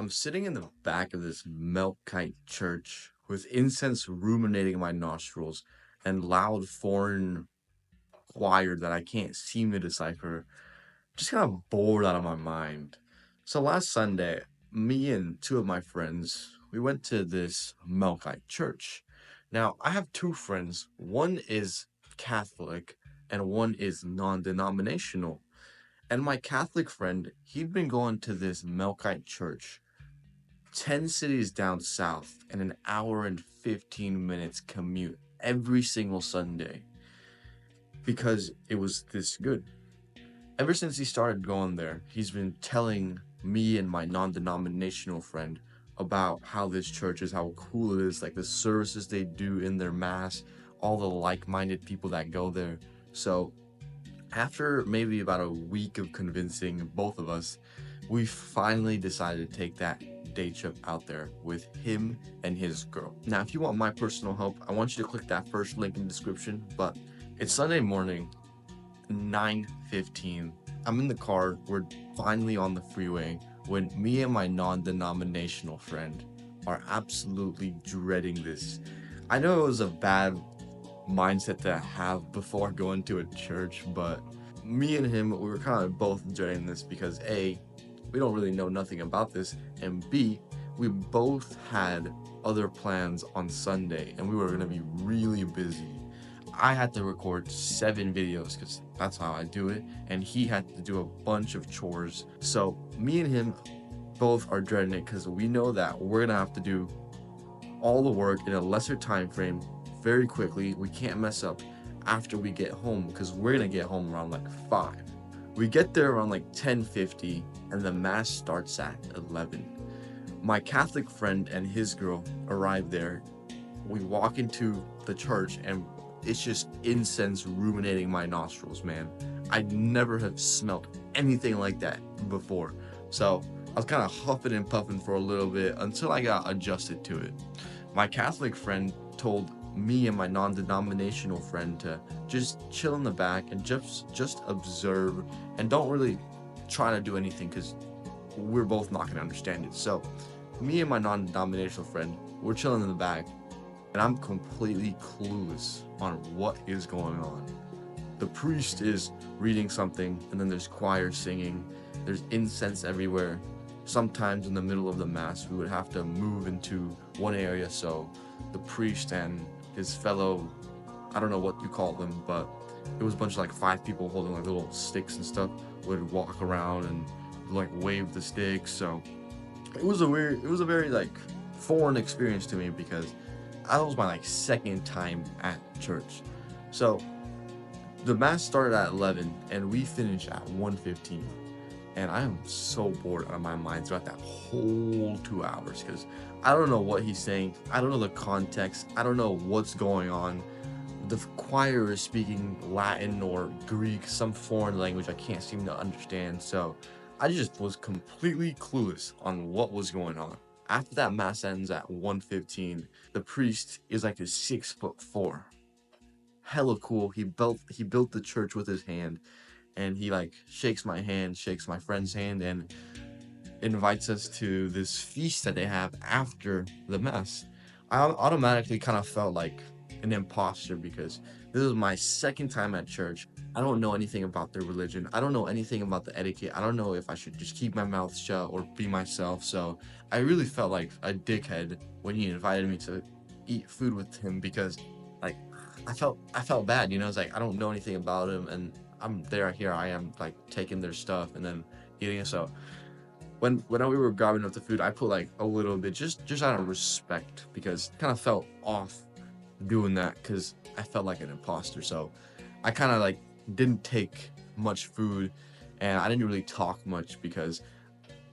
I'm sitting in the back of this Melkite church with incense ruminating in my nostrils and loud foreign choir that I can't seem to decipher, just kind of bored out of my mind. So last Sunday, me and two of my friends, we went to this Melkite church. Now, I have two friends. One is Catholic and one is non-denominational. And my Catholic friend, he'd been going to this Melkite church 10 cities down south and an hour and 15 minutes commute every single Sunday because it was this good. Ever since he started going there, he's been telling me and my non denominational friend about how this church is, how cool it is, like the services they do in their mass, all the like minded people that go there. So, after maybe about a week of convincing both of us, we finally decided to take that day trip out there with him and his girl. Now, if you want my personal help, I want you to click that first link in the description. But it's Sunday morning, 9:15. I'm in the car. We're finally on the freeway when me and my non-denominational friend are absolutely dreading this. I know it was a bad mindset to have before going to a church, but me and him, we were kind of both dreading this because A, we don't really know nothing about this, and B, we both had other plans on Sunday and we were gonna be really busy. I had to record 7 videos because that's how I do it, and he had to do a bunch of chores. So me and him both are dreading it because we know that we're gonna have to do all the work in a lesser time frame very quickly. We can't mess up after we get home because we're gonna get home around like 5. We get there around like 10:50 and the mass starts at 11. My Catholic friend and his girl arrive there. We walk into the church and it's just incense ruminating my nostrils, man. I never have smelt anything like that before. So I was kind of huffing and puffing for a little bit until I got adjusted to it. My Catholic friend told me and my non-denominational friend to just chill in the back and just observe and don't really try to do anything because we're both not going to understand it. So me and my non-denominational friend, we're chilling in the back and I'm completely clueless on what is going on. The priest is reading something, and then there's choir singing, there's incense everywhere. Sometimes in the middle of the mass, we would have to move into one area so the priest and his fellow, I don't know what you call them, but it was a bunch of like 5 people holding like little sticks and stuff, would walk around and like wave the sticks. So it was a very like foreign experience to me because that was my like second time at church. So the mass started at 11 and we finished at 1:15. And I am so bored out of my mind throughout that whole 2 hours because I don't know what he's saying. I don't know the context. I don't know what's going on. The choir is speaking Latin or Greek, some foreign language I can't seem to understand. So I just was completely clueless on what was going on. After that mass ends at 1:15, the priest is like a 6'4", hella cool. He built the church with his hand, and he like shakes my hand, shakes my friend's hand, and invites us to this feast that they have after the mass. I automatically kind of felt like an imposter because this is my second time at church. I don't know anything about their religion. I don't know anything about the etiquette. I don't know if I should just keep my mouth shut or be myself. So I really felt like a dickhead when he invited me to eat food with him because like I felt bad, you know. It's like I don't know anything about him and I'm there, here I am like taking their stuff and then eating it. So when we were grabbing up the food, I put like a little bit just out of respect because it kind of felt off doing that because I felt like an imposter. So I kind of like didn't take much food and I didn't really talk much because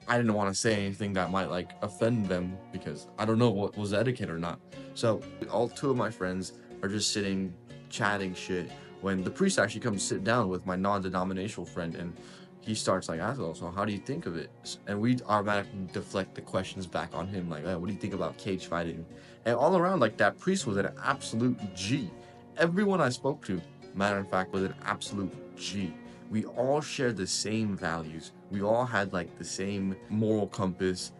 I didn't want to say anything that might like offend them because I don't know what was etiquette or not. So all two of my friends are just sitting chatting shit when the priest actually comes sit down with my non-denominational friend and he starts like asking us, so how do you think of it? And we automatically deflect the questions back on him like, what do you think about cage fighting? And all around like that priest was an absolute G. Everyone I spoke to, matter of fact, was an absolute G. We all shared the same values. We all had like the same moral compass.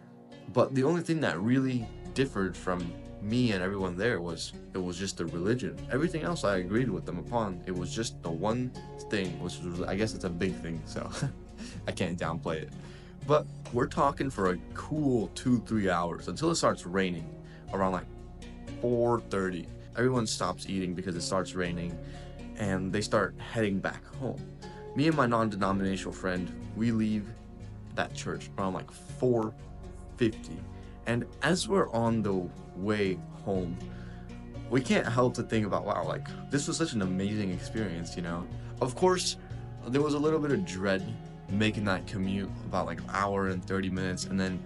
But the only thing that really differed from me and everyone there was it was just the religion. Everything else I agreed with them upon. It was just the one thing, which was, I guess it's a big thing, so I can't downplay it. But we're talking for a cool 2-3 hours until it starts raining around like 4:30. Everyone stops eating because it starts raining and they start heading back home. Me and my non-denominational friend, we leave that church around like 4:50. And as we're on the way home, we can't help to think about, wow, like this was such an amazing experience, you know? Of course, there was a little bit of dread making that commute about like an hour and 30 minutes, and then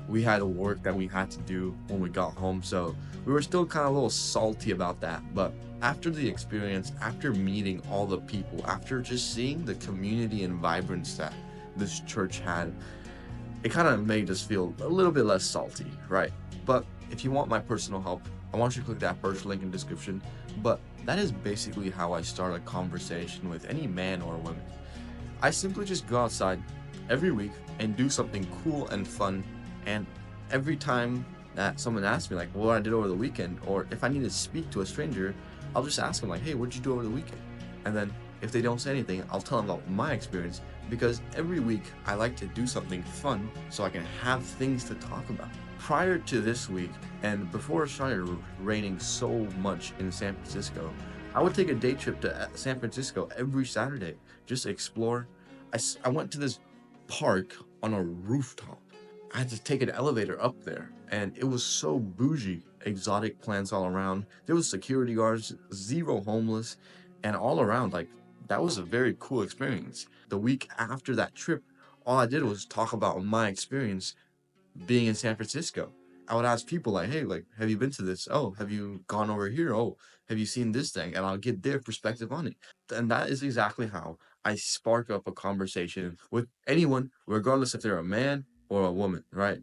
we had work that we had to do when we got home, so we were still kind of a little salty about that. But after the experience, after meeting all the people, after just seeing the community and vibrance that this church had, it kind of made us feel a little bit less salty, right? But if you want my personal help, I want you to click that first link in the description. But that is basically how I start a conversation with any man or woman. I simply just go outside every week and do something cool and fun. And every time that someone asks me like what I did over the weekend, or if I need to speak to a stranger, I'll just ask them like, hey, what'd you do over the weekend? And then if they don't say anything, I'll tell them about my experience, because every week I like to do something fun so I can have things to talk about. Prior to this week, and before it started raining so much in San Francisco, I would take a day trip to San Francisco every Saturday, just explore. I went to this park on a rooftop. I had to take an elevator up there, and it was so bougie. Exotic plants all around. There was security guards, zero homeless, and all around, like, that was a very cool experience. The week after that trip, all I did was talk about my experience being in San Francisco. I would ask people like, "Hey, like, have you been to this? Oh, have you gone over here? Oh, have you seen this thing?" And I'll get their perspective on it. And that is exactly how I spark up a conversation with anyone, regardless if they're a man or a woman, right?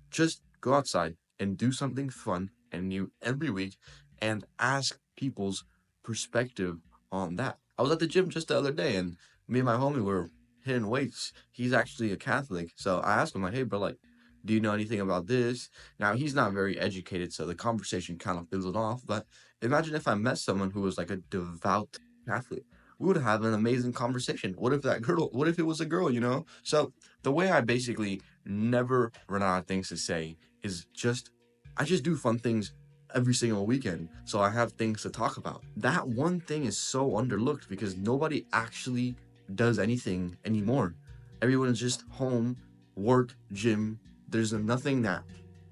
Just go outside and do something fun and new every week and ask people's perspective on that. I was at the gym just the other day and me and my homie were hitting weights. He's actually a Catholic. So I asked him, like, hey, bro, like, do you know anything about this? Now, he's not very educated, so the conversation kind of fizzled off. But imagine if I met someone who was like a devout Catholic. We would have an amazing conversation. What if it was a girl, you know? So the way I basically never run out of things to say is just I just do fun things every single weekend, so I have things to talk about. That one thing is so underlooked because nobody actually does anything anymore. Everyone is just home, work, gym. There's nothing that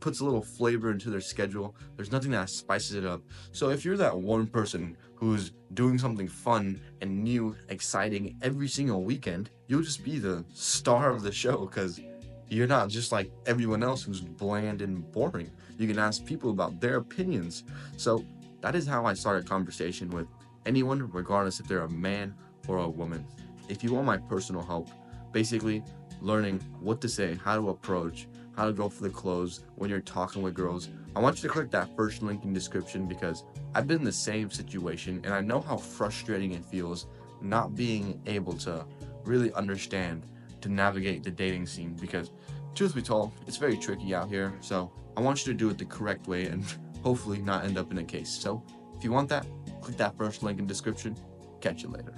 puts a little flavor into their schedule. There's nothing that spices it up. So if you're that one person who's doing something fun and new, exciting every single weekend, you'll just be the star of the show, because you're not just like everyone else who's bland and boring. You can ask people about their opinions. So that is how I start a conversation with anyone, regardless if they're a man or a woman. If you want my personal help, basically learning what to say, how to approach, how to go for the close when you're talking with girls, I want you to click that first link in description, because I've been in the same situation and I know how frustrating it feels not being able to really understand to navigate the dating scene, because truth be told, it's very tricky out here. So I want you to do it the correct way and hopefully not end up in a case. So if you want that, click that first link in description. Catch you later.